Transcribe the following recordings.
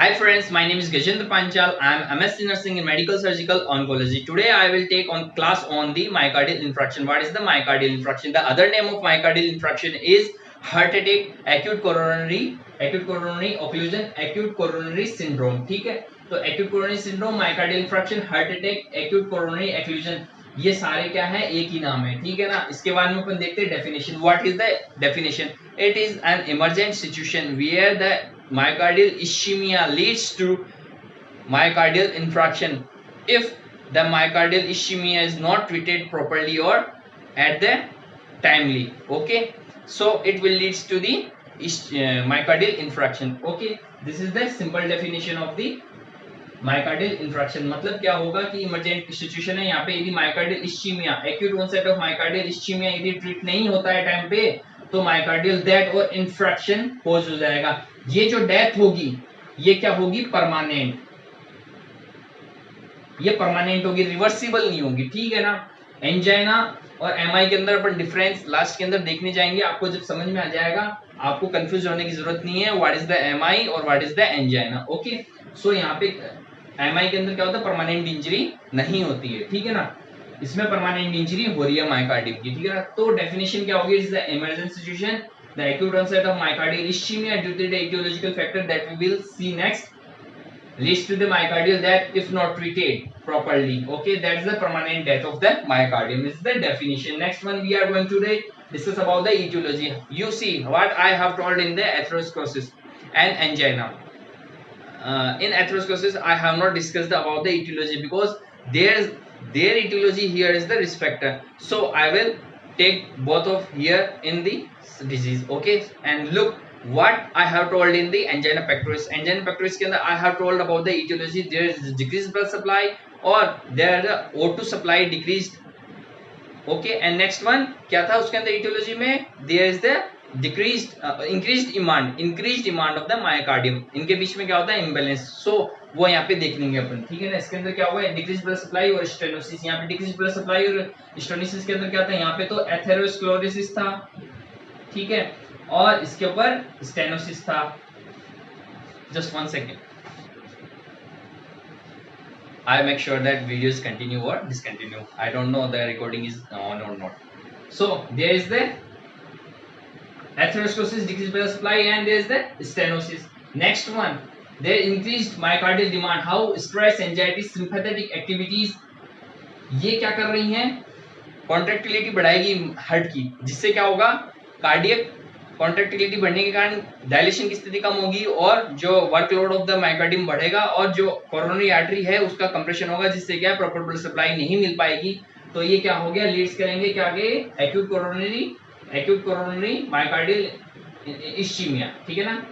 Hi friends, my name is Gajendra Panchal. I am MSc Nursing in Medical Surgical Oncology. Today I will take on class on the myocardial infarction. What is the myocardial infarction? The other name of myocardial infarction is heart attack, acute coronary occlusion, acute coronary syndrome. ठीक है, तो acute coronary syndrome, myocardial infarction, heart attack, acute coronary occlusion, ये सारे क्या है, एक ही नाम है. ठीक है ना. इसके बाद में अपन देखते हैं definition. What is the definition? It is an emergent situation where the myocardial ischemia leads to myocardial infarction if the myocardial ischemia is not treated properly or at the timely. Okay, so it will leads to the myocardial infarction. Okay, this is the simple definition of the myocardial infarction. मतलब क्या होगा कि emergent situation है यहाँ पे, यदि myocardial ischemia, acute onset of myocardial ischemia यदि treat नहीं होता है टाइम पे, तो माइकार्डियल डेथ और इंफ्रैक्शन कोज हो जाएगा. ये जो डेथ होगी ये क्या होगी? परमानेंट. ये परमानेंट होगी, रिवर्सिबल नहीं होगी. ठीक है ना. एंजाइना और एमआई के अंदर अपन डिफरेंस लास्ट के अंदर देखने जाएंगे. आपको जब समझ में आ जाएगा, आपको कंफ्यूज होने की जरूरत नहीं है. व्हाट इज द एमआई और what is the angina. Okay, so यहाँ पे एमआई के अंदर क्या होता है? परमानेंट इंजरी नहीं होती है. ठीक है ना. इसमें परमानेंट इंजरी हो रही है मायोकार्डियम की. ठीक है ना. तो डेफिनेशन क्या होगी? It's the emergent situation, the acute onset of myocardial ischemia due to the etiological factor that we will see next leads to the myocardial death if not treated properly. Okay, that's the permanent death of the myocardium. This is the definition. Next one we are going to discuss about the etiology. You see what I have told in the atherosclerosis and angina. In atherosclerosis I have not discussed about the etiology because their etiology here is the risk factor. So I will take both of here in the disease. Okay, and look what I have told in the angina pectoris. Angina pectoris के अंदर I have told about the etiology. There is decreased blood supply or there the O2 supply decreased. Okay, and next one क्या था उसके अंदर etiology में? There is the increased demand of the myocardium. इनके बीच में क्या होता है? imbalance. So वो यहाँ पे देख लेंगे अपन. ठीक है ना. इसके अंदर क्या हुआ है? डिक्रीज ब्लड सप्लाई और स्टेनोसिस. यहाँ पे डिक्रीज ब्लड सप्लाई और स्टेनोसिस के अंदर क्या था? यहाँ पे तो एथेरोस्क्लेरोसिस था. ठीक है, और इसके ऊपर स्टेनोसिस था. Just 1 second, I make sure that videos continue or discontinue. I don't know the recording is on or not. So there is the atherosclerosis, decreased blood supply, and there is the stenosis. Next one, there increased myocardial demand. How? Stress, anxiety, sympathetic activities ये क्या कर रही हैं? Contractility बढ़ाएगी heart की, जिससे क्या होगा? कार्डियक कॉन्ट्रैक्टिलिटी बढ़ने के कारण डायलेशन की स्थिति कम होगी और जो वर्कलोड ऑफ द मायोकार्डियम बढ़ेगा और जो कोरोनरी आर्टरी है उसका कंप्रेशन होगा, जिससे क्या प्रॉपर ब्लड सप्लाई नहीं मिल पाएगी. तो ये क्या हो गया? लीड्स करेंगे क्या आगे? Acute coronary myocardial ischaemia. ठीक है ना.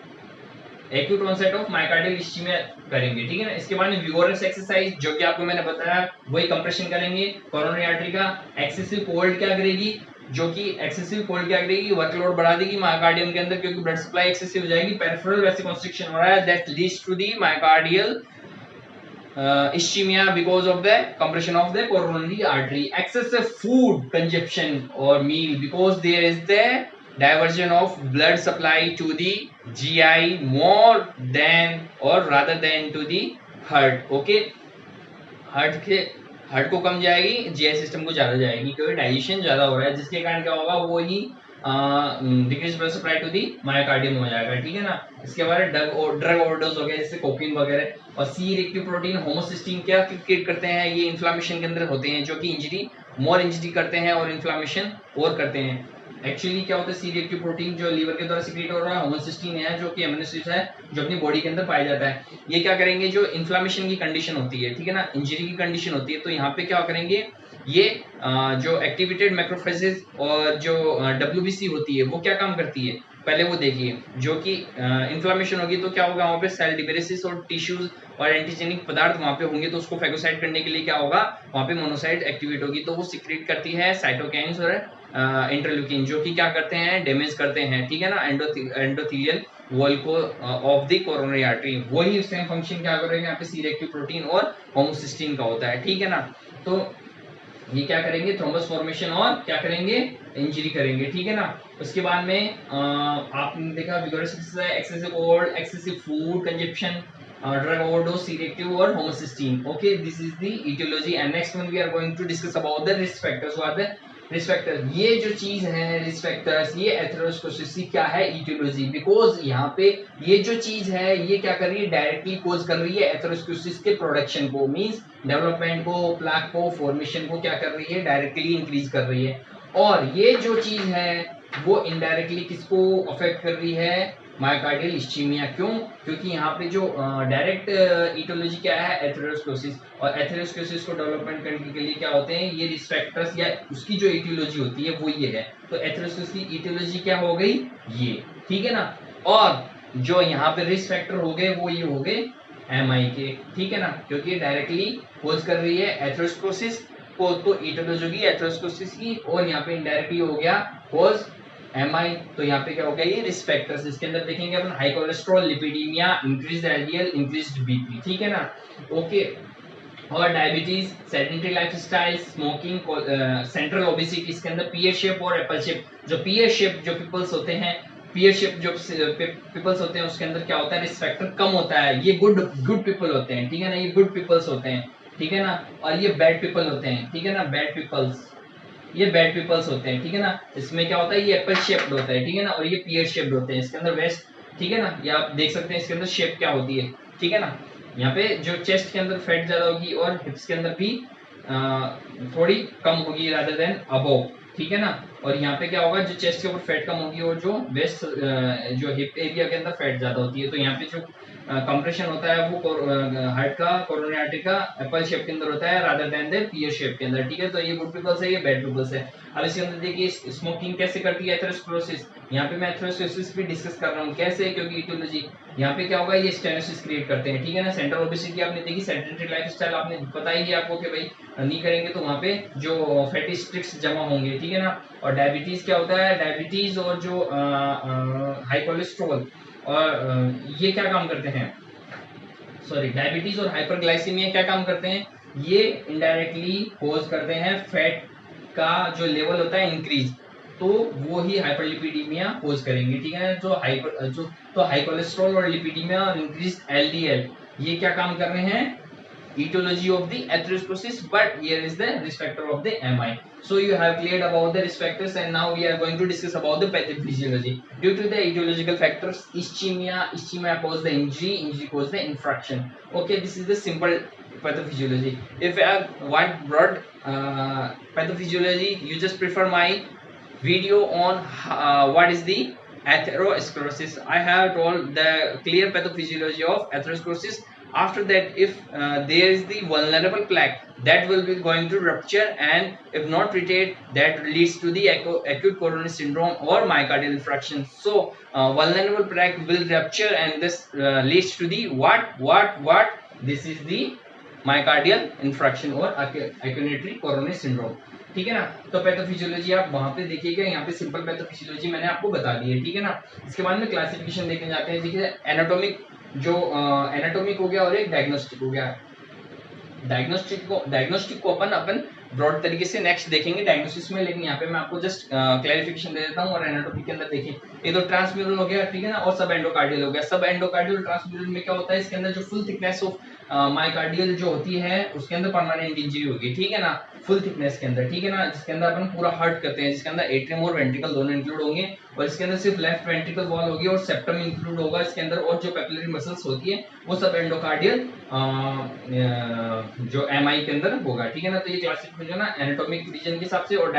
Acute onset of myocardial ischaemia करेंगे. ठीक है ना. इसके बाद में विगोरस एक्सरसाइज, जो कि आपको मैंने बताया, वही कंप्रेशन करेंगे कोरोनरी आर्टरी का. एक्सेसिव कोल्ड क्या करेगी? जो कि एक्सेसिव कोल्ड क्या करेगी? वर्कलोड बढ़ा देगी मायोकार्डियम के अंदर, क्योंकि ब्लड सप्लाई एक्सेसिव हो जाएगी. पेरिफेरल वैसिकोंस्ट्रिक्शन हो रहा है, that leads to the myocardial ischemia because of the compression of the coronary artery. Excessive food consumption or meal because there is the diversion of blood supply to the GI more than or rather than to the heart. Okay, heart को कम जाएगी, GI system को ज्यादा जाएगी, क्योंकि digestion ज्यादा हो रहा है, जिसके कारण क्या होगा? वो ही decrease blood supply to the myocardium हो जाएगा. ठीक है ना. इसके बाद ड्रग ओवरडोज हो गया, जैसे कोकीन वगैरह. और सी रिएक्टिव प्रोटीन, होमोसिस्टीन क्या क्रिएट करते हैं? ये इन्फ्लामेशन के अंदर होते हैं, जो कि मोर इंजरी करते हैं और इन्फ्लामेशन और करते हैं. एक्चुअली क्या होता है? सी रिएक्टिव प्रोटीन जो लीवर के द्वारा सीक्रेट हो रहा है, होमोसिस्टीन है जो कि अमीनो एसिड है, जो अपनी बॉडी के अंदर पाया जाता है. ये क्या करेंगे? जो इन्फ्लामेशन की कंडीशन होती है, ठीक है ना, इंजरी की कंडीशन होती है, तो यहाँ पे क्या करेंगे? ये जो एक्टिवेटेड मैक्रोफेजेस और जो डब्ल्यूबीसी होती है, वो क्या काम करती है? पहले वो देखिए. जो कि इन्फ्लामेशन होगी तो क्या होगा? वहाँ पे सेल डिबेरेसिस और टिश्यूज और एंटीजेनिक पदार्थ वहाँ पे होंगे, तो उसको फैगोसाइट करने के लिए क्या होगा? वहाँ पे मोनोसाइट एक्टिवेट होगी, तो वो सीक्रेट करती है साइटोकाइन्स और इंटरल्यूकिन, जो कि क्या करते हैं? डैमेज करते हैं. ठीक है ना. एंडोथेलियल वॉल को ऑफ द कोरोनरी आर्टरी. वही सेम फंक्शन क्या करेंगे? यहाँ पे सी रिएक्टिव प्रोटीन और होमोसिस्टीन का होता है. ठीक है ना. तो ये क्या करेंगे? थ्रोम्बस फॉर्मेशन और क्या करेंगे? इंजरी करेंगे. ठीक है ना. उसके बाद में आपने देखा vigorous exercise, excessive cold, excessive food consumption, drug overdose, C-reactive और homocysteine. Okay, this is the etiology. And next one we are going to discuss about the risk factors. What are the risk factors? ये जो चीज है risk factors, ये atherosclerosis की क्या है etiology. Because यहाँ पे ये जो चीज है ये क्या कर रही है, डायरेक्टली कोज कर रही है एथेरोस्क्लेरोसिस के प्रोडक्शन को, मींस डेवलपमेंट को, प्लाक को, फॉर्मेशन को क्या कर रही है, डायरेक्टली इंक्रीज कर रही है. और ये जो चीज है वो इनडायरेक्टली किसको अफेक्ट कर रही है, मायोकार्डियल इस्चीमिया. क्यों? क्योंकि यहाँ पे जो डायरेक्ट ईटियोलॉजी क्या है, एथेरोस्क्लेरोसिस. और एथेरोस्क्लेरोसिस को डेवलपमेंट करने के लिए क्या होते हैं, ये रिस्क फैक्टर्स या उसकी जो ईटियोलॉजी होती है वो ये है. तो एथेरोस्क्लेरोसिस की ईटियोलॉजी क्या हो गई, ये. ठीक है ना. और जो यहाँ पे रिस्क फैक्टर हो गए वो ये हो गए एमआई के. ठीक है ना, क्योंकि डायरेक्टली कोज कर रही है एथेरोस्क्लेरोसिस को, तो ईटियोलॉजी होगी एथेरोस्क्लेरोसिस की. और यहाँ पे इनडायरेक्टली हो गया कोज एमआई. तो यहाँ पे क्या हो गया, ये रिस्क फैक्टर्स. इसके अंदर देखेंगे अपन high cholesterol, lipidaemia, increased LDL, increased BP. ठीक है ना. ओके. और diabetes, sedentary lifestyle, smoking, central obesity. इसके अंदर पीयर शेप और एप्पल शेप. जो पीयर शेप जो पीपल्स होते हैं, पीयर शेप जो पीपल्स होते हैं उसके अंदर क्या होता है, रिस्क फैक्टर कम होता है. ये गुड पीपल होते हैं. ठीक है ना, ये गुड पीपल्स होते हैं. ठीक है ना. और ये बैड पीपल होते हैं. ठीक है ना, बैड पीपल्स, ये बैड पीपल्स होते हैं. ठीक है ना. इसमें क्या होता है, ये एप्पल शेप्ड होता है. ठीक है ना. और ये पीयर शेप्ड होते हैं. इसके अंदर वेस्ट. ठीक है ना, ये आप देख सकते हैं इसके अंदर शेप क्या होती है. ठीक है ना. यहाँ पे जो चेस्ट के अंदर फैट ज्यादा होगी और हिप्स के अंदर भी थोड़ी कम होगी रादर देन अबव. ठीक है ना. और यहाँ पे क्या होगा, जो चेस्ट के ऊपर फैट कम होगी और जो वेस्ट जो हिप एरिया के अंदर फैट ज्यादा होती है. तो यहाँ पे जो कंप्रेशन होता है वो हार्ट का, कोरोनरी आर्टरी का एप्पल शेप के अंदर होता है rather than the peer shape के अंदर. ठीक है. तो ये गुड पीपल्स है, ये बैड पीपल्स है. अब इसके अंदर देखिए स्मोकिंग कैसे करती है एथेरोस्क्लेरोसिस. यहाँ पे मैं एथेरोस्क्लेरोसिस भी डिस्कस कर रहा हूँ. कैसे? क्योंकि ईटियोलॉजी यहाँ पे क्या होगा, ये स्टेनोसिस क्रिएट करते हैं. ठीक है ना. सेंट्रल ओबेसिटी आपने देखी, सेडेंटरी लाइफस्टाइल आपने बताई है आपको कि भाई नहीं करेंगे तो वहाँ पे जो फैटी स्ट्रिक्स जमा होंगे. ठीक है ना. और डायबिटीज क्या होता है, डायबिटीज और जो हाई कोलेस्ट्रॉल और ये क्या काम करते हैं, सॉरी, डायबिटीज और हाइपरग्लाइसीमिया क्या काम करते हैं, ये इनडायरेक्टली कोज करते हैं फैट का जो लेवल होता है इंक्रीज. तो वो ही हाइपरलिपिडीमिया कोज करेंगे. ठीक है. तो हाई कोलेस्ट्रॉल और लिपिडीमिया और इंक्रीज एलडीएल ये क्या काम कर रहे हैं, etiology of the atherosclerosis, but here is the risk factor of the MI. So you have cleared about the risk factors, and now we are going to discuss about the pathophysiology. Due to the etiological factors, ischemia cause the injury cause the infraction. Okay, this is the simple pathophysiology. If I want broad pathophysiology, you just prefer my video on what is the atherosclerosis. I have told the clear pathophysiology of atherosclerosis. After that, if there is the vulnerable plaque, that will be going to rupture, and if not treated, that leads to the acute coronary syndrome or myocardial infarction. So vulnerable plaque will rupture, and this leads to the what this is the myocardial infarction or acute coronary syndrome. ठीक है ना. तो pathophysiology आप वहां पे देखिएगा, यहाँ पे सिंपल पैथोफिजियोलॉजी मैंने आपको बता दी है. ठीक है ना. इसके बाद में क्लासिफिकेशन देखने जाते हैं. देखिए एनाटॉमिक, जो एनाटॉमिक हो गया और एक डायग्नोस्टिक हो गया. डायग्नोस्टिक को अपन ब्रॉड तरीके से नेक्स्ट देखेंगे डायग्नोसिस में, लेकिन यहाँ पे मैं आपको जस्ट क्लैरिफिकेशन दे देता हूँ. और एनाटॉमिक के अंदर देखिए, ये तो ट्रांसम्यूरल हो गया. ठीक है ना. और सब एंडोकार्डियल हो गया. सब एंडोकार्डियल ट्रांसम्यूरल में क्या होता है, इसके अंदर जो फुल थिकनेस ऑफ मायोकार्डियल जो होती है उसके अंदर परमानेंट इंजरी होगी. ठीक है ना. फुल थिकनेस के अंदर. ठीक है ना. जिसके अंदर अपन पूरा हार्ट करते हैं, जिसके अंदर एट्रियम और वेंट्रिकल दोनों इंक्लूड होंगे. और इसके अंदर सिर्फ लेफ्ट वेंट्रिकल वॉल होगी और सेप्टम इंक्लूड होगा इसके अंदर. और जो पेपिलरी मसल्स होती है वो सब एंडोकार्डियल जो एमआई के अंदर होगा. ठीक है ना. तो ये क्लासिफिकेशन है एनाटॉमिक रीजन के हिसाब से. और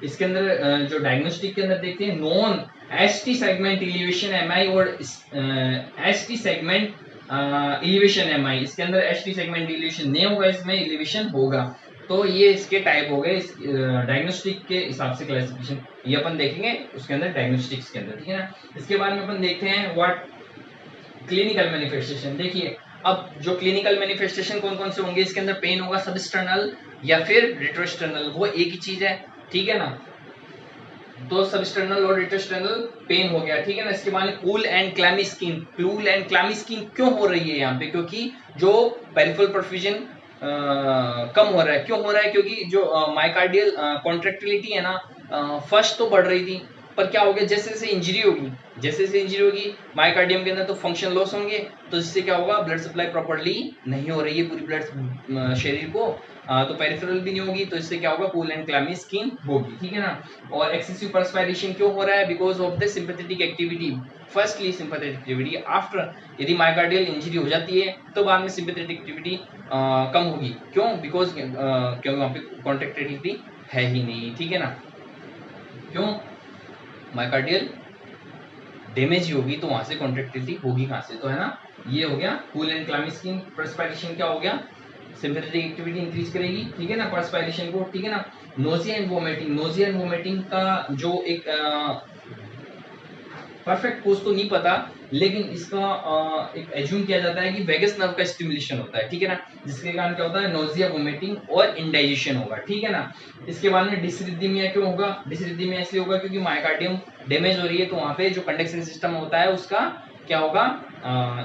इसके अंदर जो डायग्नोस्टिक के अंदर देखते हैं, non ST segment elevation MI और एसटी सेगमेंट इलिवेशन एमआई. इसके अंदर एसटी सेगमेंट इलिवेशन नहीं होगा, इसमें इलिवेशन होगा. तो ये इसके टाइप हो गए डायग्नोस्टिक के हिसाब से क्लासिफिकेशन. ये अपन देखेंगे उसके अंदर डायग्नोस्टिक्स के अंदर. ठीक है ना. इसके बाद में अपन देखते हैं व्हाट क्लिनिकल मैनिफेस्टेशन. देखिए अब जो क्लिनिकल मैनिफेस्टेशन कौन कौन से होंगे, इसके अंदर पेन होगा सबस्टर्नल या फिर रेट्रोस्टर्नल, वो एक ही चीज है. ठीक है ना. तो सबस्टर्नल और रेट्रोस्टर्नल पेन हो गया. ठीक है ना. इसके बाद cool and clammy skin. Cool and clammy skin क्यों हो रही है यहाँ पे, क्योंकि जो पेरिफेरल परफ्यूजन कम हो रहा है. क्यों हो रहा है, क्योंकि जो मायोकार्डियल कॉन्ट्रैक्टिलिटी है ना, फर्स्ट तो बढ़ रही थी, पर क्या हो गया, जैसे जैसे इंजरी होगी मायोकार्डियम के अंदर तो फंक्शन लॉस होंगे, तो जिससे क्या होगा, ब्लड सप्लाई प्रॉपर्ली नहीं हो रही है पूरी ब्लड शरीर को, तो पेरिफेरल भी नहीं होगी, तो इससे क्या होगा, कूल एंड क्लैमी स्किन होगी, ठीक है ना। और एक्सेसिव परस्पायरेशन क्यों हो रहा है, because of the sympathetic activity. Firstly sympathetic activity, after यदि मायोकार्डियल इंजरी हो जाती है तो बाद में सिंपैथेटिक एक्टिविटी कम होगी, क्यों, बिकॉज क्योंकि वहां पे कॉन्ट्रैक्ट एक्टिविटी है ही नहीं, ठीक है ना। क्यों, मायोकार्डियल डैमेज ही होगी तो वहां से कॉन्ट्रैक्टिलिटी होगी कहां से, तो है ना। ये हो गया cool and clammy skin. Perspiration क्या हो गया, सिंपैथेटिक एक्टिविटी इंक्रीज करेगी, ठीक है ना, परस्पायरेशन को, ठीक है ना। नोजिया एंड वोमिटिंग का जो एक परफेक्ट कोर्स तो नहीं पता, लेकिन इसका एक एज्यूम किया जाता है कि वेगस नर्व का स्टिमुलेशन होता है, ठीक है ना, जिसके कारण क्या होता है, नोजिया, वोमिटिंग और इंडाइजेशन होगा, ठीक है ना। इसके बाद में डिसरिथमिया क्यों होगा, डिसरिथमिया इसलिए होगा क्योंकि मायोकार्डियम डैमेज हो रही है, तो वहां पे जो कंडक्शन सिस्टम होता है उसका क्या होगा,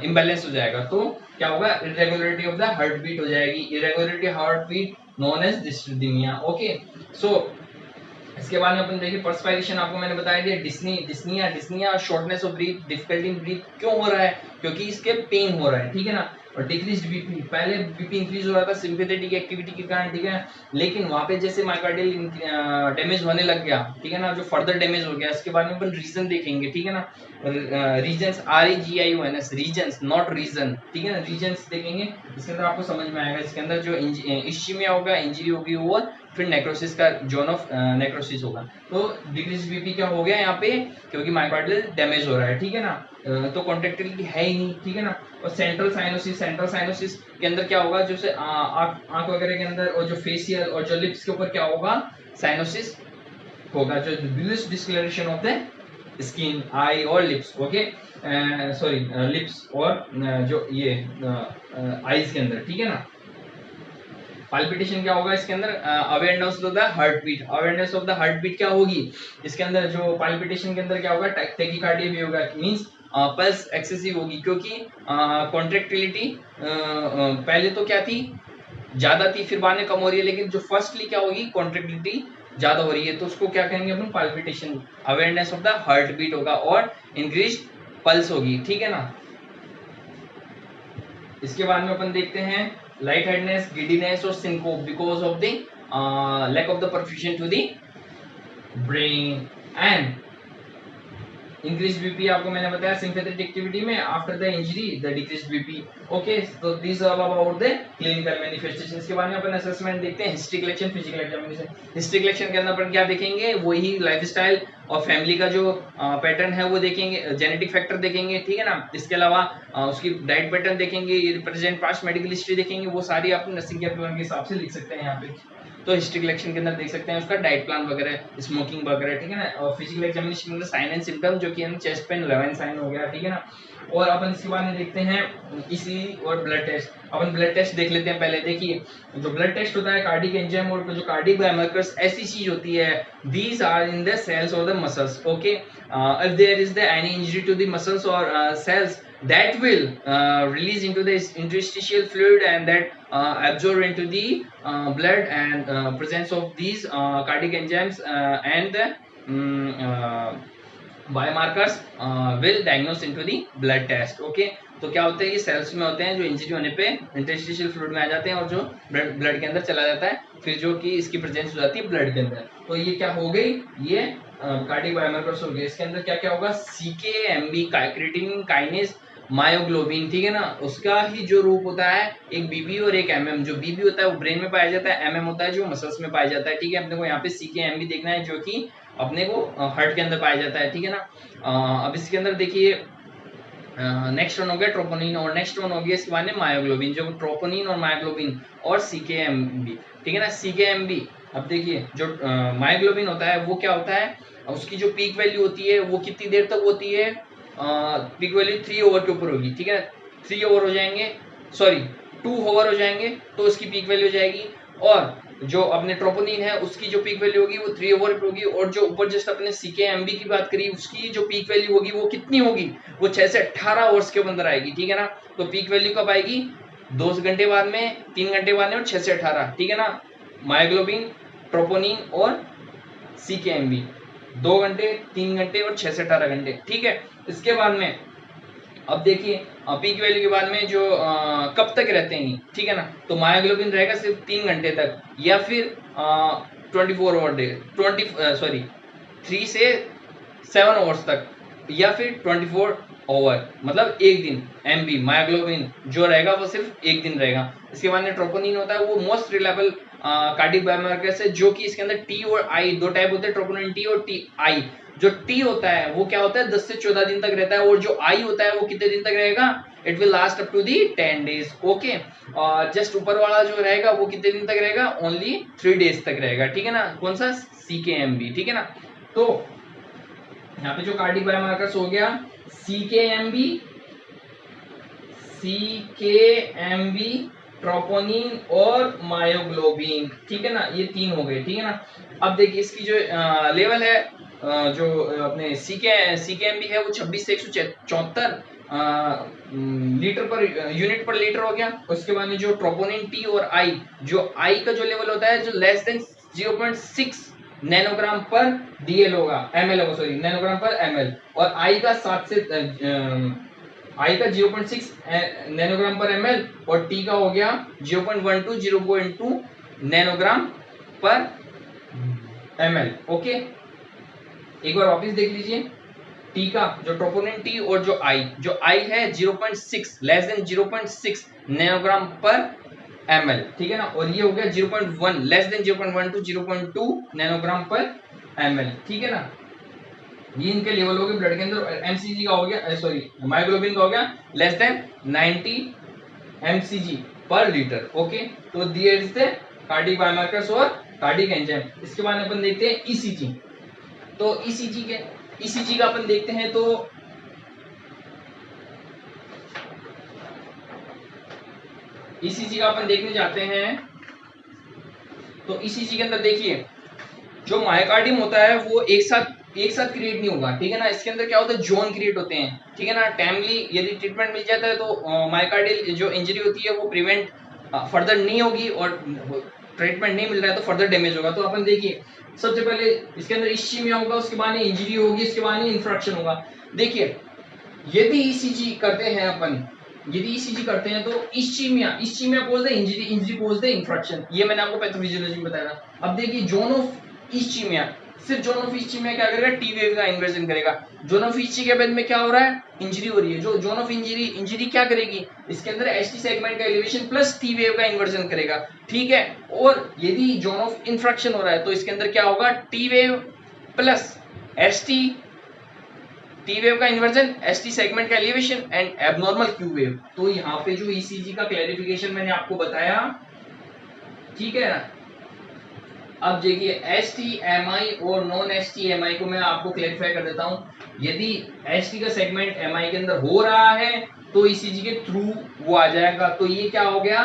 इम्बैलेंस हो जाएगा, तो क्या होगा, irregularity of the heart beat हो जाएगी, irregularity heart beat known as dysrhythmia. Okay, so इसके बाद में अपन देखिए परस्पायरेशन, आपको मैंने बताया दिया, dyspnoea shortness of breath, difficulty in breath क्यों हो रहा है, क्योंकि इसके पेन हो रहा है, ठीक है ना। और डिक्रीज्ड बीपी, पहले बीपी इंक्रीज हो रहा था सिंपैथेटिक एक्टिविटी के कारण, ठीक है, लेकिन वहां पे जैसे मायोकार्डियल डैमेज होने लग गया, ठीक है ना, जो फर्दर डैमेज हो गया, इसके बाद में अपन रीजन देखेंगे, ठीक है ना। Reasons, REGIONS, reasons not reason, ठीक है ना, रीजन्स देखेंगे, इसके अंदर आपको समझ में आएगा। इसके अंदर जो इश्चीमिया होगा, इंजरी होगी, और फिर नेक्रोसिस का जोन ऑफ नेक्रोसिस होगा। तो डिक्रीज बीपी क्या हो गया यहाँ पे, क्योंकि मायोकार्डियल डैमेज हो रहा है, ठीक है ना, तो कॉन्ट्रैक्टिलिटी है ही नहीं, ठीक है ना। और सेंट्रल साइनोसिस के अंदर क्या होगा, जैसे आंख वगैरह के अंदर, और जो फेशियल और जो लिप्स के ऊपर क्या होगा, साइनोसिस होगा, जो bluish discolouration of the skin, eye और लिप्स, ओके, सॉरी लिप्स और जो ये आईज के अंदर, ठीक है ना। पाल्पिटेशन क्या होगा इसके अंदर, awareness of the heart beat, awareness of the heart beat क्या होगी इसके अंदर, जो पाल्पिटेशन के अंदर क्या होगा, टैकीकार्डिया भी होगा, मींस पल्स एक्सेसिव होगी, क्योंकि कॉन्ट्रैक्टिलिटी पहले तो क्या थी, ज्यादा थी, फिर बाद में कम हो रही है, लेकिन जो फर्स्टली क्या होगी, कॉन्ट्रैक्टिलिटी ज्यादा हो रही है, तो उसको क्या कहेंगे अपन, palpitation. Awareness of the heart beat होगा और इंक्रीज पल्स होगी, ठीक है ना। इसके बाद में अपन देखते हैं लाइट हेडनेस, गिडीनेस और syncope because of the lack of the perfusion to the brain and increase BP. आपको मैंने बताया सिंपैथेटिक एक्टिविटी में after the injury the decrease BP. Okay, तो this all about the clinical manifestations. के बाद में अपन असेसमेंट देखते हैं, history collection, physical examination. History collection के अंदर अपन क्या देखेंगे, वही लाइफस्टाइल और फैमिली का जो पैटर्न है वो देखेंगे, जेनेटिक फैक्टर देखेंगे, ठीक है ना। इसके अलावा उसकी डाइट पैटर्न देखेंगे, ये प्रेजेंट पास्ट मेडिकल हिस्ट्री देखेंगे, वो सारी आप नर्सिंग के के हिसाब से लिख सकते हैं यहाँ पे। तो हिस्ट्री कलेक्शन के अंदर देख सकते हैं उसका डाइट प्लान वगैरह, स्मोकिंग वगैरह, ठीक है ना। और फिजिकल एग्जामिनेशन के अंदर साइन एंड सिम्टम, जो कि चेस्ट पेन 11 साइन हो गया, ठीक है ना। और अपन इसके बाद में देखते हैं ईसीजी और ब्लड टेस्ट। अपन ब्लड टेस्ट देख लेते हैं पहले। देखिए जो ब्लड टेस्ट होता है, कार्डिक एंजाइम और जो कार्डिक बायोमार्कर्स, ऐसी चीज होती है, these are in the cells और the muscles. Okay, if there is the any injury to the muscles और cells, that will release into the interstitial fluid and that absorb into the blood, and presence of these cardiac enzymes and the biomarkers will diagnose into the blood test. Okay, तो क्या होते हैं, ये sales में होते हैं, जो injury होने पे इंटरस्टिशियल फ्लूइड में आ जाते हैं और जो ब्लड के अंदर चला जाता है, फिर जो कि इसकी प्रेजेंस हो जाती है ब्लड के अंदर। तो ये क्या हो गई, ये कार्डिक बायोमार्कर्स हो गए। इसके अंदर क्या क्या होगा, CKMB, क्रिएटिनिन काइनेज, मायोग्लोबिन, ठीक है ना। उसका ही जो रूप होता है, एक BB और एक MM। जो BB होता है वो ब्रेन में पाया जाता है, MM होता है जो मसल्स में पाया जाता है, ठीक है। अपने को यहाँ पे CKMB देखना है, जो कि अपने को हार्ट के अंदर पाया जाता है, ठीक है ना। अब इसके अंदर देखिए नेक्स्ट वन हो गया ट्रोपोनिन, और नेक्स्ट वन हो गया इसके बाद में मायोग्लोबिन। जो ट्रोपोनिन और मायोग्लोबिन और CKMB, ठीक है ना। CKMB, अब देखिए जो मायोग्लोबिन होता है वो क्या होता है, उसकी जो पीक वैल्यू होती है वो कितनी देर तक होती है, पीक वैल्यू 3 ओवर के ऊपर होगी, ठीक है। 3 ओवर हो जाएंगे, सॉरी 2 ओवर हो जाएंगे तो उसकी पीक वैल्यू हो जाएगी। और जो अपने ट्रोपोनिन है उसकी जो पीक वैल्यू होगी वो 3 ओवर पे होगी। और जो ऊपर जस्ट अपने CKMB की बात करी, उसकी जो पीक वैल्यू होगी वो कितनी होगी, वो 6 से 18 आवर्स के अंदर आएगी, ठीक है ना। तो पीक वैल्यू कब आएगी, 2 घंटे बाद में, 3 घंटे बाद में, और 6 से 18, ठीक है ना। मायोग्लोबिन, ट्रोपोनिन और CKMB। 2 घंटे, 3 घंटे और 6 से 18 घंटे, ठीक है। इसके बाद में अब देखिए पीक वैल्यू के बाद में जो कब तक रहते हैं, ठीक है ना, तो मायोग्लोबिन रहेगा सिर्फ 3 घंटे तक, या फिर 24 आवर डे 3 से 7 आवर्स तक, या फिर 24 आवर, मतलब एक दिन। एमबी मायोग्लोबिन जो रहेगा वो सिर्फ एक दिन रहेगा। इसके बाद में ट्रोपोनिन होता है, वो मोस्ट रिलायबल कार्डिक बायोमार्कर है, जो कि इसके अंदर टी और आई दो टाइप होते हैं, ट्रोपोनिन टी और टी आई। जो टी होता है वो क्या होता है 10 से 14 दिन तक रहता है, और जो आई होता है वो कितने दिन तक रहेगा, it will last up to the 10 days, okay. और जस्ट ऊपर वाला जो रहेगा वो कितने दिन तक रहेगा, ओनली 3 डेज तक रहेगा, ठीक है ना, कौन सा सीकेएमबी, ठीक है ना। तो यहाँ पे जो कार्डिक बायोमार्कर्स हो गया सीकेएमबी, सीकेएमबी, ट्रोपोनिन और मायोग्लोबिन, ठीक है ना, ये 3 हो गए, ठीक है ना। अब देखिए इसकी जो लेवल है जो अपने सीकेएमबी है वो 26 से 174 लीटर पर यूनिट पर लीटर हो गया। उसके बाद में जो ट्रोपोनिन टी और आई, जो आई का जो लेवल होता है जो लेस देन 0.6 नैनोग्राम पर डीएल होगा, एमएल होगा, सॉरी नैनोग्राम पर एमएल, और आई का 0.6 नैनोग्राम पर एमएल, और टी का हो गया 0.12 नैनोग्राम पर एमएल, ओके। एक बार वापस देख लीजिए टी का जो ट्रोपोनिन टी और जो आई है 0.6 लेस देन 0.6 नैनोग्राम पर एमएल, ठीक है ना, और ये हो गया 0.1 लेस देन 0.2 नैनोग्राम पर एमएल, ठीक है ना। ये इनके लेवल हो गए ब्लड के अंदर। एमसीजी का हो गया, सॉरी मायोग्लोबिन का हो गया लेस देन 90 एमसीजी पर लीटर, ओके। तो दिस द कार्डिक बायोमार्कर्स और कार्डिक एंजाइम। इसके बाद अपन देखते हैं ईसीजी। तो ईसीजी का अपन देखते हैं, तो ईसीजी का अपन देखने जाते हैं। तो ईसीजी के अंदर देखिए जो मायोकार्डियम होता है वो एक साथ क्रिएट नहीं होगा, ठीक है ना। इसके अंदर क्या होता है जोन क्रिएट होते हैं, ठीक है ना। टाइमली यदि ट्रीटमेंट मिल जाता है तो मायोकार्डियल जो इंजरी होती है वो प्रिवेंट फर्दर नहीं होगी, और ट्रीटमेंट नहीं मिल रहा है तो फर्दर डैमेज होगा। तो अपन देखिए सबसे पहले इसके अंदर इश्चीमिया होगा, उसके बाद में इंजरी होगी, इसके बाद में इंफ्रैक्शन होगा। देखिए यदि ईसीजी करते हैं अपन, यदि ईसीजी करते हैं तो ischaemia cause the injury, injury cause the infarction, ये मैंने आपको पैथोफिजियोलॉजी में बताया था। अब देखिए जोन ऑफ इश्चीमिया, सिर्फ जोन ऑफ इश्चीमिया क्या करेगा, टी वेव का इन्वर्जन करेगा। जोन ऑफ इश्चीमिया के बाद में क्या हो रहा है, इंजरी हो रही है, जो जोन ऑफ इंजरी क्या करेगी, इसके अंदर एसटी सेगमेंट का एलिवेशन प्लस टी वेव का इन्वर्जन करेगा, ठीक है। और यदि जोन ऑफ इंफ्रैक्शन हो रहा है तो इसके अंदर क्या होगा, T wave plus ST, T wave का इन्वर्जन, एसटी सेगमेंट का elevation and abnormal Q wave. तो यहाँ पे जो ईसीजी का क्लैरिफिकेशन मैंने आपको बताया, ठीक है ना। अब देखिए एसटीएमआई और नॉन एसटीएमआई को मैं आपको क्लैरिफाई कर देता हूं। यदि एसटी का सेगमेंट एमआई के अंदर हो रहा है तो ईसीजी के थ्रू वो आ जाएगा। तो ये क्या हो गया,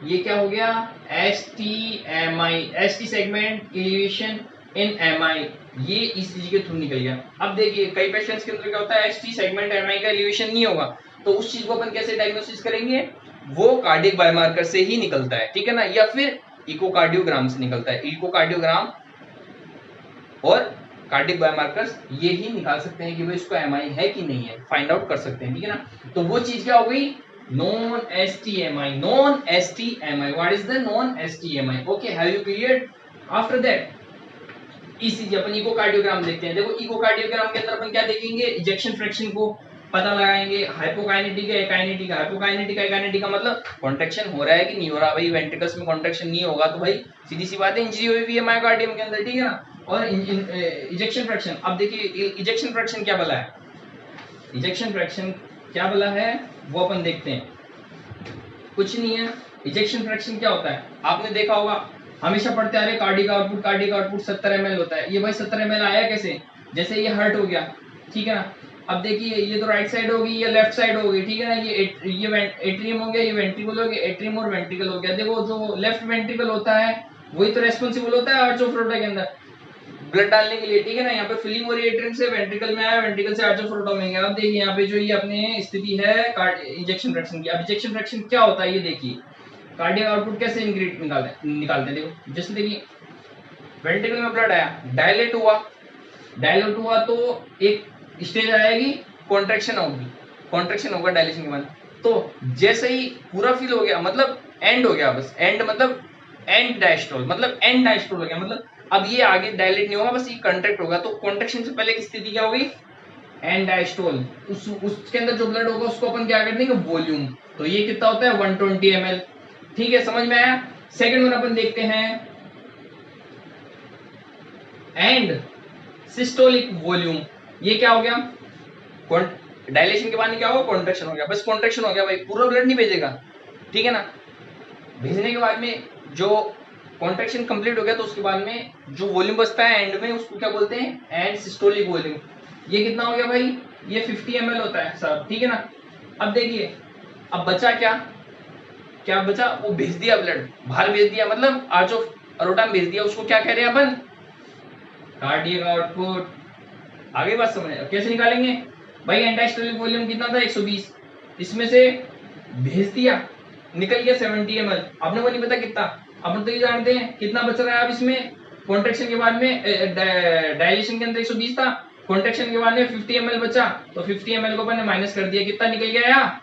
ये क्या हो गया, STEMI, ST segment elevation in MI, ये ईसीजी के थ्रू निकल गया। अब देखिए कई पेशेंट्स के अंदर क्या होता है, एसटी सेगमेंट एमआई का एलिवेशन नहीं होगा, तो उस चीज को अपन कैसे डायग्नोसिस करेंगे, वो कार्डियक बायोमार्कर से ही निकलता है, ठीक है ना, या फिर इकोकार्डियोग्राम से निकलता है। इकोकार्डियोग्राम और कार्डियक बायोमार्कर्स ये ही निकाल सकते हैं कि भाई इसको एमआई है कि नहीं है, फाइंड आउट कर सकते हैं, ठीक है ना। तो वो चीज क्या हो गई, non STEMI, non STEMI, what is the non STEMI, okay, have you cleared. After that ECG अपन इकोकार्डियोग्राम देखते हैं। देखो इकोकार्डियोग्राम के अंदर अपन क्या देखेंगे, इजेक्शन फ्रैक्शन को पता लगाएंगे, हाइपोकाइनेटिक है, काइनेटिक, हाइपोकाइनेटिक है, काइनेटिक का मतलब कॉन्ट्रैक्शन हो रहा है कि नहीं हो रहा। भाई वेंट्रिकल्स में कॉन्ट्रैक्शन नहीं होगा तो भाई सीधी सी बात है इंजरी हुई हुई है मायोकार्डियम के अंदर, ठीक है ना। और इजेक्शन फ्रैक्शन, अब देखिए इजेक्शन फ्रैक्शन क्या बोला है, इजेक्शन फ्रैक्शन क्या बोला है वो अपन देखते हैं। कुछ नहीं है, इजेक्शन फ्रैक्शन क्या होता है, आपने देखा होगा हमेशा पढ़ते आ रहे कार्डिक आउटपुट 70 ml होता है। ये भाई 70 ml आया कैसे, जैसे ये हर्ट हो गया, ठीक है ना। अब देखिए ये तो राइट साइड होगी, ये लेफ्ट साइड होगी, ठीक है ना। ये एट्रियम हो गया, ये वेंट्रिकल हो गया, एट्रियम और वेंट्रिकल हो गया। देखो जो लेफ्ट वेंट्रिकल होता है वही तो रेस्पॉन्सिबल होता है आर्च ऑफ फ्लोटा के अंदर ब्लड डालने के लिए, ठीक है ना। यहाँ पे फिलिंग हो रही है एट्रियम से, वेंट्रिकल में आया, वेंट्रिकल से आर्च ऑफ फ्लोटा में गया। अब देखिए यहाँ पे जो ये अपने स्थिति है इंजेक्शन फ्रैक्शन की। अब इंजेक्शन फ्रैक्शन क्या होता है ये देखिए, कार्डियक आउटपुट कैसे निकालते हैं। देखो जैसे देखिए वेंट्रिकल में ब्लड आया, डायलेट हुआ, डायलेट हुआ तो एक स्टेज आएगी, कॉन्ट्रैक्शन होगी, कॉन्ट्रैक्शन होगा डायलेशन के बाद। तो जैसे ही पूरा फिल हो गया मतलब एंड हो गया, बस एंड मतलब एंड डायस्ट्रोल, मतलब एंड डायस्ट्रोल हो गया, मतलब अब ये आगे डायलेट नहीं होगा, बस ये कॉन्ट्रैक्ट होगा। तो कॉन्ट्रैक्शन से पहले की स्थिति क्या होगी, एंड डायस्ट्रोल। उसके अंदर जो ब्लड होगा उसको अपन क्या कर देंगे, वॉल्यूम। तो ये कितना होता है 120 ml। ठीक है, समझ में आया। सेकंड वन अपन देखते हैं, एंड सिस्टोलिक वॉल्यूम। ये क्या हो गया, डायलेशन के बाद क्या होगा, कॉन्ट्रैक्शन हो गया, बस कॉन्ट्रैक्शन हो गया भाई, पूरा ब्लड नहीं भेजेगा, ठीक है ना। भेजने के बाद में जो कॉन्ट्रैक्शन कंप्लीट हो गया तो उसके बाद में जो वॉल्यूम बचता है एंड में उसको क्या बोलते हैं, एंड सिस्टोलिक वॉल्यूम। ये कितना हो गया भाई, ये 50 ml होता है सब, ठीक है ना। अब देखिए, अब बचा क्या, क्या बचा, वो भेज दिया ब्लड बाहर, भेज दिया मतलब आर्च ऑफ अरोटा में भेज दिया, उसको क्या कह रहे हैं अपन, कार्डियक आउटपुट। आगे बात समझ, कैसे निकालेंगे भाई, एंडाइस्टोलिक वॉल्यूम कितना था 120, इसमें से भेज दिया, निकल गया 70 ml। आपने को नहीं पता कितना, अपन तो ये जानते हैं कितना बच रहा है। अब इसमें कॉन्ट्रैक्शन के बाद में डायलेशन के अंदर 120 था, कॉन्ट्रैक्शन के बाद में 50 ml बचा, तो 50 ml को अपन ने माइनस कर दिया, कितना निकल गया यहाँ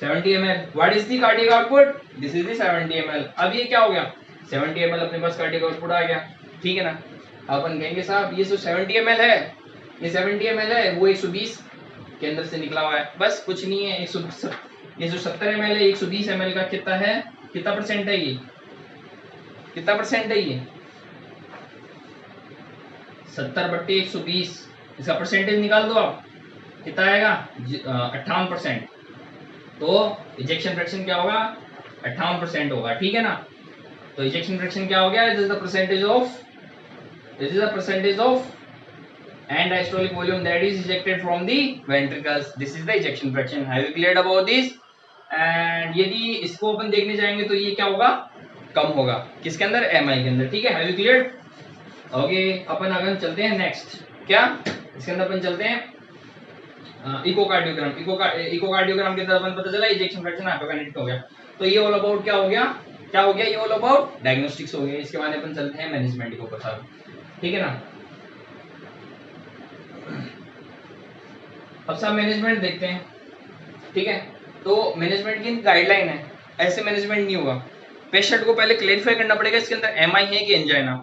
70 ml। What is the cardiac output, this is the 70 ml। अब ये क्या हो गया, 70 ml अपने पास कार्डियक आउटपुट आ गया, ठीक है ना। अपन कहेंगे साहब ये जो 70 ml है, ये 70 ml है, वो 120 के अंदर से निकला हुआ है, बस कुछ नहीं है। ये जो 70 ml है 120 ml का कितना है, कितना परसेंट है ये, कितना परसेंट है ये 70/120, इसका परसेंटेज निकाल दो आप, कितना आएगा 58%। तो इजेक्शन फ्रैक्शन क्या होगा, 58% होगा, ठीक है ना। तो इजेक्शन फ्रैक्शन क्या हो गया, this is the percentage of and diastolic volume that is ejected from the ventricles, this is the ejection fraction। have you cleared about this? and यदि इसको अपन देखने जाएंगे तो ये क्या होगा, कम होगा, किसके अंदर, MI के अंदर, ठीक है। have you cleared? ओके, अपन आगे चलते हैं नेक्स्ट, क्या इसके अंदर अपन चलते हैं इकोकार्डियोग्राम। इकोकार्डियोग्राम के अंदर अपन पता चला इजेक्शन फ्रैक्शन हाइपोकाइनेटिक हो गया। तो ये ऑल अबाउट क्या हो गया, क्या हो गया, ये ऑल अबाउट डायग्नोस्टिक्स हो गया। इसके बाद अपन चलते हैं मैनेजमेंट के ऊपर, ठीक है ना। अब सब मैनेजमेंट देखते हैं, ठीक है। तो मैनेजमेंट की गाइडलाइन है, ऐसे मैनेजमेंट नहीं होगा। पेशेंट को पहले क्लेरिफाई करना पड़ेगा इसके अंदर MI है कि एंजाइना।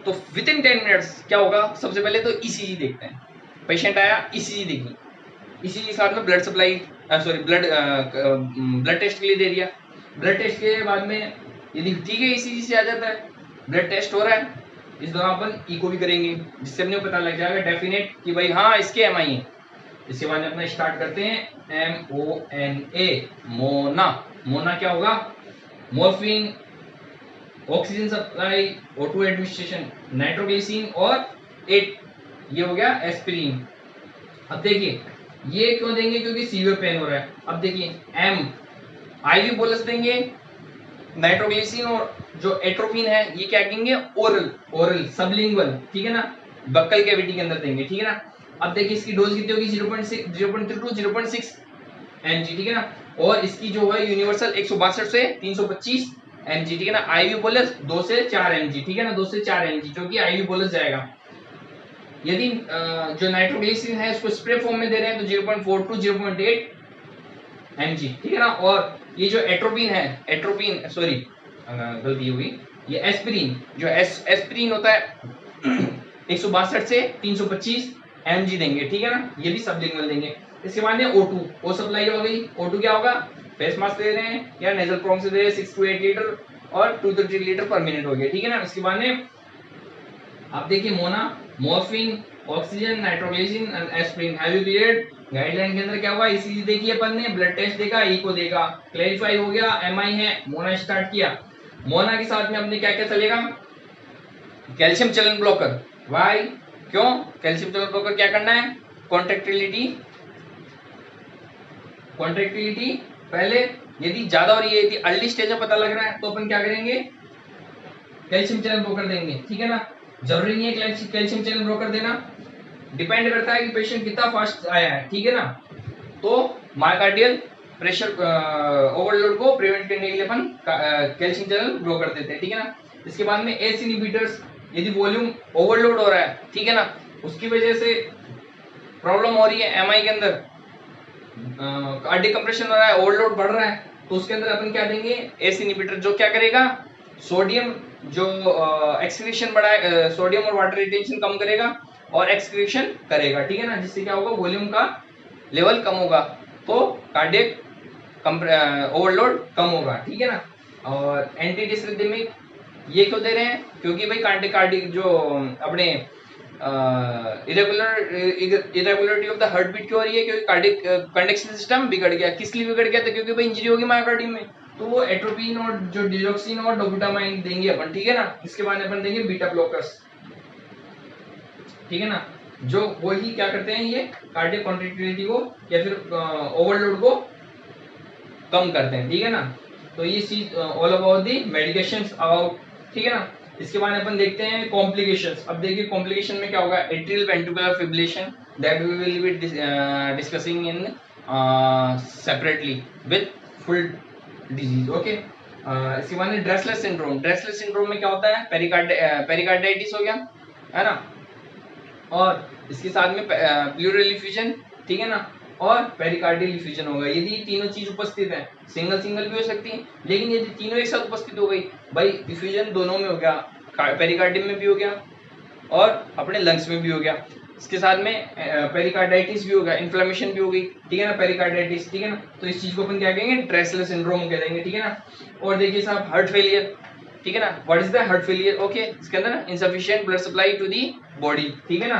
तो विद इन 10 मिनट्स क्या होगा, सबसे पहले तो ECG देखते हैं। पेशेंट आया, ECG देखी, ECG के साथ में blood supply, sorry blood test के लिए दे दिया। ब्लड टेस्ट के बाद में यदि ठीक है ECG से आ जाता है, ब्लड टेस्ट हो रहा है, इस दौरान अपन इको भी करेंगे, जिससे अपने को पता लग जाएगा डेफिनेट कि भाई हाँ इसके MI है। इसके बाद अपना स्टार्ट करते हैं MONA, मोना। मोना क्या होगा, morphine, oxygen supply, O2 administration, nitroglycerine और ये हो गया एस्पिरिन। अब देखिए ये क्यों देंगे, क्योंकि सीवियर पेन हो रहा है। अब देखिए M IV बोलस देंगे, नाइट्रोग्लिसरीन और जो एट्रोपिन है ये क्या कहेंगे, ओरल सबलिंगुअल, ठीक है ना, बक्कल कैविटी के अंदर देंगे, ठीक है ना। अब देखिए इसकी डोज कितनी होगी, 0.6 mg, ठीक है ना। और इसकी जो है यूनिवर्सल 162 से 325 mg, ठीक है ना। IV बोलस 2 से 4 mg, ठीक है ना, 2 से 4 mg जो कि IV बोलस जाएगा। यदि जो नाइट्रोग्लिसरीन है उसको स्प्रे फॉर्म में दे रहे हैं तो 0.4 to 0.8 mg, ठीक है ना। और ये जो एट्रोपिन सॉरी गलती हुई, ये एस्पिरिन, जो एस्पिरिन होता है 162 से 325 mg देंगे, ठीक है ना। ये भी सबलिंगुअल देंगे। इसके बाद में O2 सप्लाई हो गई। O2 क्या होगा, फेस मास्क दे रहे हैं या नेजल प्रोंग से दे रहे हैं, 6 to 8 लीटर और 2 to 3 लीटर पर मिनट हो गया, ठीक है ना। इसके बाद में आप देखिए MONA, morphine, oxygen, nitroglycerine and aspirin. Have you cleared? Guideline के अंदर क्या हुआ, ECG देखिए अपन ने, ब्लड टेस्ट देखा, इको देखा, क्लैरिफाई हो गया, MI है, मोना स्टार्ट किया। मोना के साथ में अपने क्या क्या चलेगा, कैल्शियम चैनल ब्लॉकर। वाई, क्यों कैल्शियम चैनल ब्लॉकर क्या करना है, कॉन्ट्रैक्टिलिटी पहले यदि ज्यादा हो रही है, यदि अर्ली स्टेज में पता लग रहा है तो अपन क्या करेंगे, कैल्शियम चैनल ब्लॉकर देंगे, ठीक है ना। जरूरी नहीं है कैल्शियम चैनल ब्लॉकर देना, डिपेंड करता है कि पेशेंट कितना फास्ट आया है, ठीक है ना। तो मायोकार्डियल प्रेशर ओवरलोड को प्रिवेंट करने के लिए अपन कैल्शियम चैनल ब्लॉकर देते हैं, ठीक है ना। इसके बाद में एस इनहिबिटर्स, यदि वॉल्यूम ओवरलोड हो रहा है, ठीक है ना, उसकी वजह से प्रॉब्लम हो रही है एमआई के अंदर, कार्डियक कंप्रेशन हो रहा है, ओवरलोड बढ़ रहा है, तो उसके अंदर अपन क्या देंगे, एस इनहिबिटर, जो क्या करेगा, सोडियम जो एक्सक्रीशन बढ़ाए, सोडियम और वाटर रिटेंशन कम करेगा और एक्सक्रीशन करेगा, ठीक है ना, जिससे क्या होगा, वॉल्यूम का लेवल कम होगा, तो कार्डियक ओवरलोड कम होगा, ठीक है ना। और एंटी डिसरिथमिक ये क्यों दे रहे हैं, क्योंकि भाई कार्डिक जो अपने irregularity of the heart beat क्यों हो रही है, क्योंकि कार्डिक कंडक्शन सिस्टम बिगड़ गया। किस लिए बिगड़ गया था, क्योंकि भाई इंजरी होगी मायोकार्डियम में, तो वो एट्रोपिन और जो डिजॉक्सिन और डोबुटामाइन देंगे अपन, ठीक है ना। इसके बाद अपन देंगे बीटा ब्लॉकर्स, ठीक है ना, जो वही क्या करते हैं, ये कार्डियक कॉन्ट्रैक्टिलिटी को या फिर ओवरलोड को कम करते हैं, ठीक है ना। तो ये चीज all about the medications about, ठीक है ना। इसके बाद अपन देखते हैं कॉम्प्लिकेशंस। अब देखिए कॉम्प्लिकेशन में क्या होगा, atrial ventricular fibrillation, that we will be discussing in separately with full disease, okay. इसके बाद ड्रेसलेस सिंड्रोम। ड्रेसलेस सिंड्रोम में क्या होता है, पेरिकार्डाइटिस हो गया, है ना, और इसके साथ में प्लूरल इफ्यूजन, ठीक है ना, और पेरिकार्डियल इफ्यूजन होगा। यदि तीनों चीज उपस्थित है, सिंगल सिंगल भी हो सकती है, लेकिन यदि तीनों एक साथ उपस्थित हो गई, भाई इफ्यूजन दोनों में हो गया, पेरिकार्डियम में भी हो गया और अपने लंग्स में भी हो गया, इसके साथ में पेरिकार्डाइटिस भी हो गया, इन्फ्लेमेशन भी हो गई, ठीक है ना, पेरिकार्डाइटिस, ठीक है ना। तो इस चीज को अपन क्या कहेंगे, ड्रेसलेस सिंड्रोम कह देंगे, ठीक है ना। और देखिए साहब हार्ट फेलियर, ठीक है ना, what is the heart failure, okay, इसके अंदर insufficient blood supply to the body, ठीक है ना,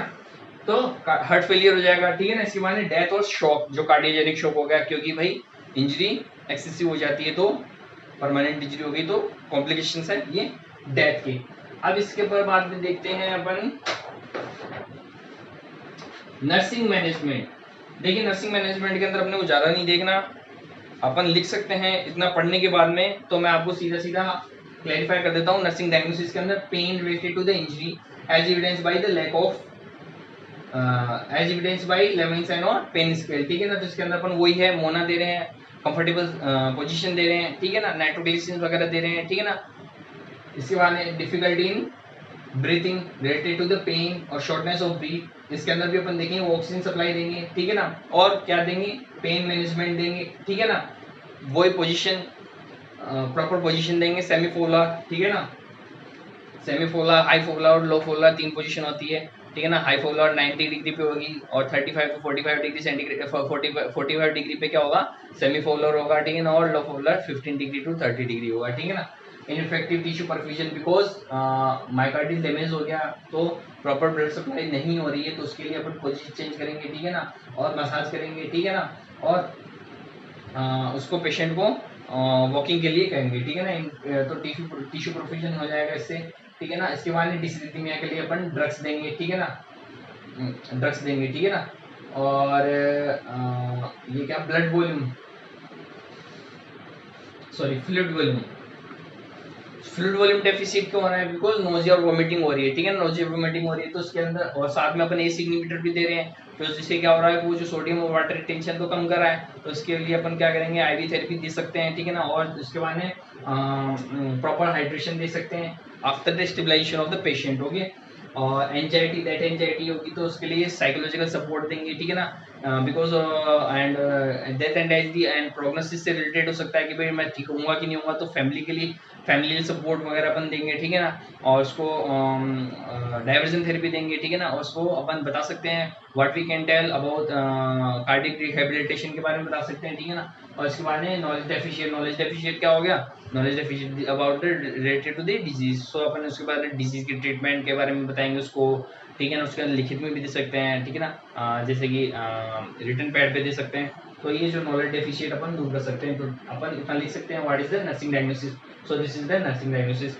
तो हार्ट फेलियर हो जाएगा, ठीक है ना। इसके बाद डेथ और शॉक, जो कार्डियोजेनिक शॉक हो गया, क्योंकि भाई इंजरी एक्सेसिव हो जाती है तो परमानेंट इंजरी हो गई, तो कॉम्प्लिकेशंस है ये डेथ के। अब इसके बाद में देखते हैं अपन नर्सिंग मैनेजमेंट। देखिए नर्सिंग मैनेजमेंट के अंदर अपने को ज्यादा नहीं देखना, अपन लिख सकते हैं इतना पढ़ने के बाद में, तो मैं आपको सीधा सीधा क्लैरिफाई कर देता हूँ। नर्सिंग डायग्नोसिस के अंदर pain related to the injury as evidence by the lack of as evidence by Levinson और पेन स्केल, ठीक है ना। तो इसके अंदर अपन वही है, मोना दे रहे हैं, कंफर्टेबल पोजीशन दे रहे हैं, ठीक है ना, नाइट्रोग्लिसरीन वगैरह दे रहे हैं, ठीक है ना। इसके बाद difficulty in breathing related to the pain और शॉर्टनेस ऑफ ब्रीथ, इसके अंदर भी अपन देखेंगे ऑक्सीजन सप्लाई देंगे, ठीक है ना, और क्या देंगे, पेन मैनेजमेंट देंगे, ठीक है ना, वही पोजीशन प्रॉपर पोजीशन देंगे, सेमीफोला, ठीक है ना, सेमीफोला, हाई फोला और लो फोला, तीन पोजीशन होती है, ठीक है ना। हाई फोला 90 डिग्री पे होगी और 35 टू 45 डिग्री सेंटीग्रेड 45 डिग्री पे क्या होगा, सेमीफोलर होगा, ठीक है ना, और लो फोलर 15 डिग्री टू 30 डिग्री होगा, ठीक है ना। Ineffective tissue perfusion, because myocardial damage हो गया तो प्रॉपर ब्लड सप्लाई नहीं हो रही है, तो उसके लिए अपन पोजीशन चेंज करेंगे, ठीक है ना, और मसाज करेंगे, ठीक है ना, और उसको पेशेंट को वॉकिंग के लिए कहेंगे, ठीक है ना। तो टिश्यू परफ्यूजन हो जाएगा इससे, ठीक है ना। इसके बाद डिसलिथीमिया के लिए अपन ड्रग्स देंगे, ठीक है ना, ड्रग्स देंगे, ठीक है ना। और ये क्या, blood volume, sorry fluid volume, fluid volume deficit क्यों हो रहा है, बिकॉज नोजिया और वोमिटिंग हो रही है, ठीक है ना, नोजिया वोमिटिंग हो रही है, तो उसके अंदर और साथ में अपन एसी इनहिबिटर भी दे रहे हैं, तो जिससे क्या हो रहा है, वो जो सोडियम और वाटर रिटेंशन को कम कर रहा है, तो इसके लिए अपन क्या करेंगे, आईवी थेरेपी दे सकते हैं, ठीक है ना। और उसके बाद में प्रॉपर हाइड्रेशन दे सकते हैं after the stabilisation of the patient, okay. और एंजाइटी, दैट एंजाइटी होगी तो उसके लिए साइकोलॉजिकल सपोर्ट देंगे, ठीक है ना, because and death anxiety and prognosis से रिलेटेड हो सकता है कि भाई मैं ठीक होऊंगा कि नहीं होऊंगा, तो फैमिली के लिए फैमिली सपोर्ट वगैरह अपन देंगे, ठीक है ना। और उसको डाइवर्जन थेरेपी देंगे, ठीक है ना, और उसको अपन बता सकते हैं what we can tell about cardiac rehabilitation के बारे में बता सकते हैं, ठीक है ना। और इसके बाद में नॉलेज डेफिशिएट क्या हो गया, knowledge deficient about the related to the disease, so अपन उसके बाद डिजीज के ट्रीटमेंट के बारे में बताएंगे उसको, ठीक है ना। उसके लिखित में भी दे सकते हैं, ठीक है ना, जैसे कि रिटन पैड पे दे सकते हैं। तो ये जो नॉलेज डेफिशिएट अपन दूर कर सकते हैं, तो अपन इतना लिख सकते हैं what is the nursing diagnosis, so this is the nursing diagnosis.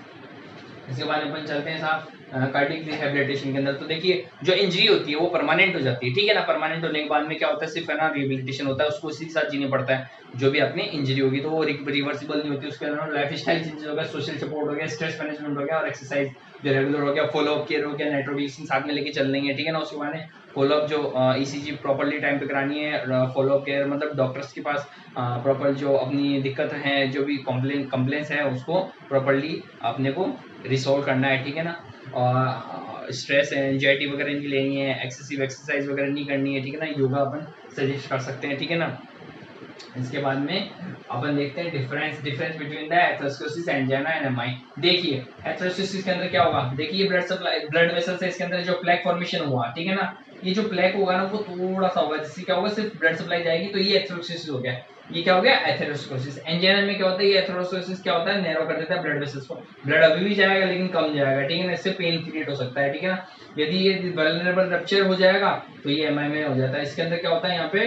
इसके बाद अपन चलते हैं साहब कार्डियक रिहेबिलिटेशन के अंदर। तो देखिए जो इंजरी होती है वो परमानेंट हो जाती है, ठीक है ना, परमानेंट होने के बाद में क्या होता है, सिर्फ है ना रिहेबिलिटेशन होता है, उसको उसी के साथ जीना पड़ता है, जो भी अपनी इंजरी होगी तो वो रिवर्सिबल नहीं होती, उसके अंदर लाइफ स्टाइल चेंजेस हो गया, सोशल सपोर्ट हो गया, स्ट्रेस मैनेजमेंट हो गया, और एक्सरसाइज जो रेगुलर हो गया, फॉलोअप केयर हो गया, नाइट्रोग्लिसरीन साथ में लेके चल लेंगे, ठीक है ना। उसके बाद फॉलोअप जो ईसीजी प्रॉपर्ली टाइम पे करानी है, फॉलोअप केयर मतलब डॉक्टर्स के पास प्रॉपर जो अपनी दिक्कत है, जो भी कंप्लेंट्स है उसको प्रॉपर्ली अपने को रिसॉल्व करना है, ठीक है ना। और स्ट्रेस है, एंजाइटी वगैरह नहीं लेनी है, एक्सेसिव एक्सरसाइज वगैरह नहीं करनी है, ठीक है ना, योगा अपन सजेस्ट कर सकते हैं, ठीक है ना। इसके बाद में अपन देखते हैं difference between the atherosclerosis, angina and MI. देखिए एथेरोस्क्लेरोसिस के अंदर क्या होगा, देखिए ब्लड सप्लाई, ब्लड वेसल्स है, इसके अंदर जो प्लेक फॉर्मेशन हुआ, ठीक है ना, ये जो प्लेक होगा ना वो थोड़ा सा होगा, जिससे क्या होगा, सिर्फ ब्लड सप्लाई जाएगी, तो ये एथेरोस्क्लेरोसिस हो गया। ये क्या हो गया, एथेरोस्क्लेरोसिस। एंजाइना में क्या होता है, ये एथेरोस्क्लेरोसिस क्या होता है, नैरो कर देता है ब्लड वेसल्स को, ब्लड अभी भी जाएगा लेकिन कम जाएगा, ठीक है ना, इससे पेन क्रिएट हो सकता है, ठीक है ना। यदि ये वल्नरेबल रप्चर हो जाएगा तो ये एमआई में हो जाता है। इसके अंदर क्या होता है, यहाँ पे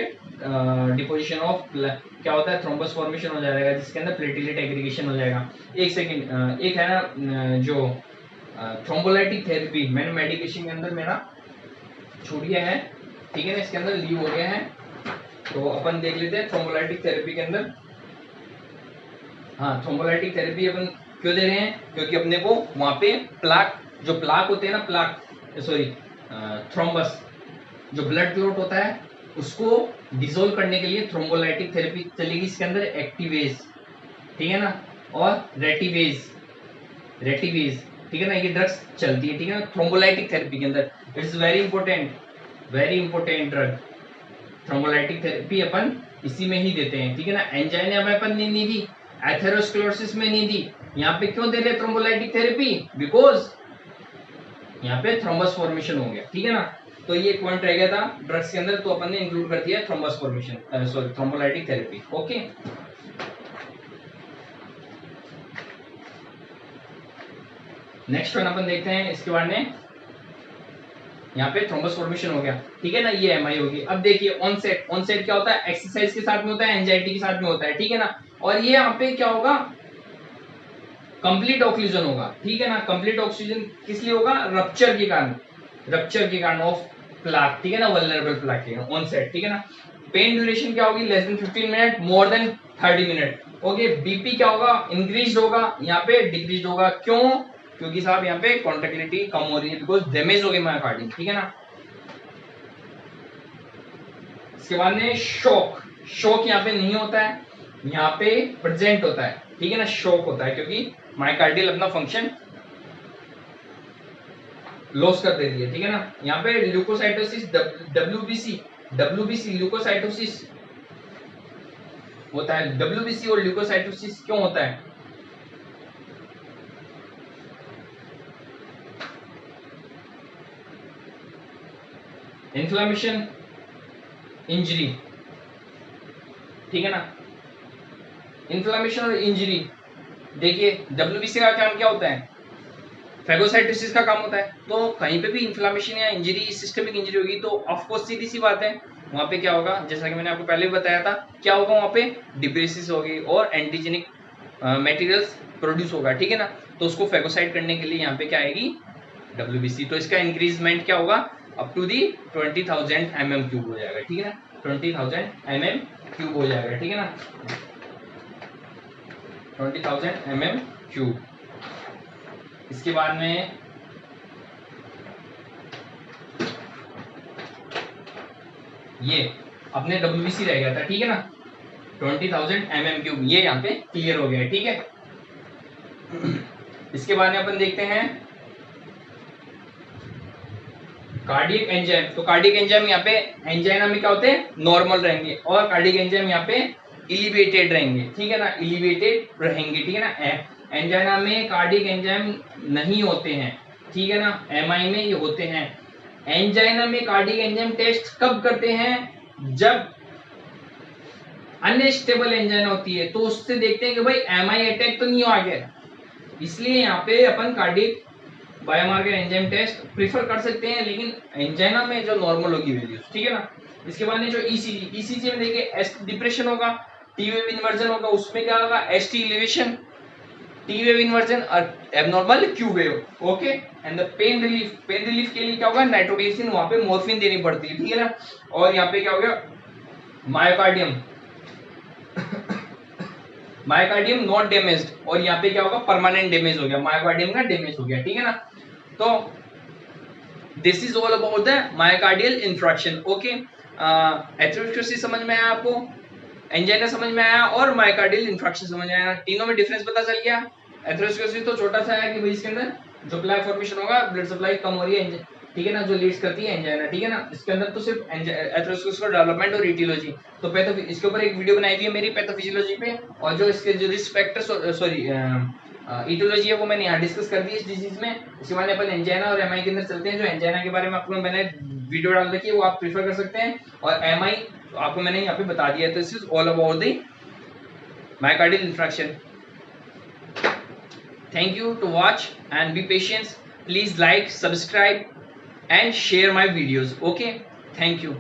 डिपोजिशन ऑफ क्या होता है, थ्रोम्बस फॉर्मेशन हो जाएगा, जिसके अंदर प्लेटलेट एग्रीगेशन हो जाएगा। एक सेकंड, एक है ना जो थ्रोम्बोलाइटिक थेरेपी, मैंने मेडिकेशन के अंदर मेरा छूट गया है, ठीक है ना, इसके अंदर लीव हो गया है, तो अपन देख लेते हैं थ्रोम्बोलाइटिक थेरेपी के अंदर। हाँ, थ्रोम्बोलाइटिक थेरेपी अपन क्यों दे रहे हैं, क्योंकि अपने को वहां पे प्लाक, जो प्लाक होते हैं ना, प्लाक सॉरी थ्रोम्बस, जो ब्लड क्लॉट होता है उसको डिसोल्व करने के लिए थ्रोम्बोलाइटिक थेरेपी चलेगी इसके अंदर, एक्टिवेज, ठीक है ना, और रेटिवेज, ठीक है ना, ये ड्रग्स चलती है, ठीक है ना, थ्रोम्बोलाइटिक थेरेपी के अंदर। It's very important drug, thrombolytic therapy अपन इसी में ही देते हैं, ठीक है ना। एंजाइना में अपन ने नहीं दी, एथेरोस्क्लेरोसिस में नहीं दी, यहाँ पे क्यों दे रहे थ्रोम्बोलाइटिक थेरेपी, बिकॉज यहाँ पे थ्रोम्बस फॉर्मेशन हो गया, ठीक है ना। तो ये एक पॉइंट रह गया था ड्रग्स के अंदर, तो अपन ने इंक्लूड कर दिया thrombus formation, sorry thrombolytic therapy, okay. Next one अपन देखते हैं, इसके बाद में यहाँ पे थ्रोम्बस फॉर्मेशन हो गया, ठीक है ना, ये एमआई होगी। अब देखिए ऑनसेट क्या होता है, एक्सरसाइज के साथ में होता है, एंजाइटी के साथ में होता है, ठीक है ना। और ये यहाँ पे क्या होगा, कंप्लीट ऑक्लूजन होगा, ठीक है ना। कंप्लीट ऑक्सीजन किस लिए होगा, रप्चर के कारण ऑफ प्लाक, ठीक है ना, वल्नरेबल प्लाक के ऑनसेट, ठीक है ना। पेन ड्यूरेशन क्या होगी, less than 15 minute, more than 30 minute, okay. BP क्या होगा, इंक्रीज होगा, यहाँ पे डिक्रीज होगा, क्यों, क्योंकि साहब यहाँ पे कॉन्ट्रैक्टिलिटी कम हो रही है, बिकॉज डैमेज हो गई मायोकार्डियम, ठीक है ना। इसके बाद में शॉक यहाँ पे नहीं होता है, यहाँ पे प्रेजेंट होता है, ठीक है ना, शॉक होता है क्योंकि मायोकार्डियल अपना फंक्शन लॉस कर देती है, ठीक है ना। यहाँ पे ल्यूकोसाइटोसिस, डब्ल्यूबीसी ल्यूकोसाइटोसिस होता है। डब्ल्यूबीसी और ल्यूकोसाइटोसिस क्यों होता है, इन्फ्लेमेशन, इंजरी, ठीक है ना, इन्फ्लेमेशन और इंजरी। देखिए डब्ल्यूबीसी का काम क्या होता है, फैगोसाइटोसिस का काम होता है, तो कहीं पे भी इन्फ्लेमेशन या इंजरी, सिस्टमिक इंजरी होगी तो ऑफ कोर्स सीधी सी बात है वहां पे क्या होगा, जैसा कि मैंने आपको पहले भी बताया था, क्या होगा वहां पे, डिब्रेसिस होगी और एंटीजेनिक मटेरियल्स प्रोड्यूस होगा, ठीक है ना। तो उसको फैगोसाइट करने के लिए यहाँ पे क्या आएगी, डब्ल्यूबीसी। तो इसका इंक्रीजमेंट क्या होगा, अप टू दी 20,000 mm³ हो जाएगा, ठीक है ना, 20,000 mm³ हो जाएगा, ठीक है ना, 20,000 mm³। इसके बाद में ये अपने डब्ल्यूबीसी रह गया था, ठीक है ना, 20,000 mm³, ये यहाँ पे क्लियर हो गया है, ठीक है। इसके बाद में अपन देखते हैं कार्डियक एंजाइम। तो कार्डियक एंजाइम यहाँ पे एंजाइना में क्या होते हैं, नॉर्मल रहेंगे, और कार्डियक एंजाइम यहाँ पे इलिवेटेड रहेंगे, ठीक है ना, इलिवेटेड रहेंगे, ठीक है ना। एंजाइना में कार्डियक एंजाइम नहीं होते हैं, ठीक है ना, एमआई में ये होते हैं। एंजाइना में कार्डियक एंजाइम टेस्ट कब करते हैं, जब अनस्टेबल एंजाइना होती है, तो उससे देखते हैं कि भाई एमआई अटैक तो नहीं हो गया, इसलिए यहाँ पे अपन cardiac biomarker enzyme test prefer कर सकते हैं, लेकिन एंजाइना में जो नॉर्मल होगी वैल्यूज, ठीक है ना। इसके बाद में जो ईसीजी में देखिए एस डिप्रेशन होगा, टी वेव इन्वर्जन होगा, उसमें क्या होगा, ST elevation, T wave inversion और abnormal Q wave, okay. And the pain relief के लिए क्या होगा, नाइट्रोग्लिसरिन, वहां पे मॉर्फिन देनी पड़ती है, ठीक है ना। और यहाँ पे क्या हो गया, मायोकार्डियम नॉट डैमेज्ड, और यहाँ पे क्या होगा, परमानेंट डैमेज हो गया, मायोकार्डियम का डैमेज हो गया, ठीक है ना। तो this is all about the myocardial infraction, okay. Atherosclerosis समझ में आया आपको, एंजाइना समझ में आया, और मायोकार्डियल इंफ्रैक्शन समझ में आया, तीनों में डिफरेंस पता चल गया। एथेरोस्क्लेरोसिस तो छोटा सा है कि भाई इसके अंदर जो प्लाई फॉर्मेशन होगा, ब्लड सप्लाई कम हो रही है, ठीक है ना, जो लीड्स करती है एंजाइना, ठीक है ना। इसके अंदर तो सिर्फ एथेरोस्क्लेरोसिस डेवलपमेंट और ईटियोलॉजी, तो पैथो इसके ऊपर एक वीडियो बनाई हुई है मेरी पैथोफिजियोलॉजी पे, और जो इसके जो रिस्क फैक्टर्स सॉरी ईटियोलॉजी है वो मैंने यहाँ डिस्कस कर दी इस डिजीज में। इसके बाद अपन एंजाइना और एमआई के अंदर चलते हैं। जो एंजाइना के बारे में आपको मैंने वीडियो डाल रखी है वो आप प्रेफर कर सकते हैं, और एमआई आपको मैंने यहाँ पे बता दिया है। तो this is all about the myocardial infraction. Thank you to watch and be patient. Please like, subscribe and share my videos. Okay, thank you.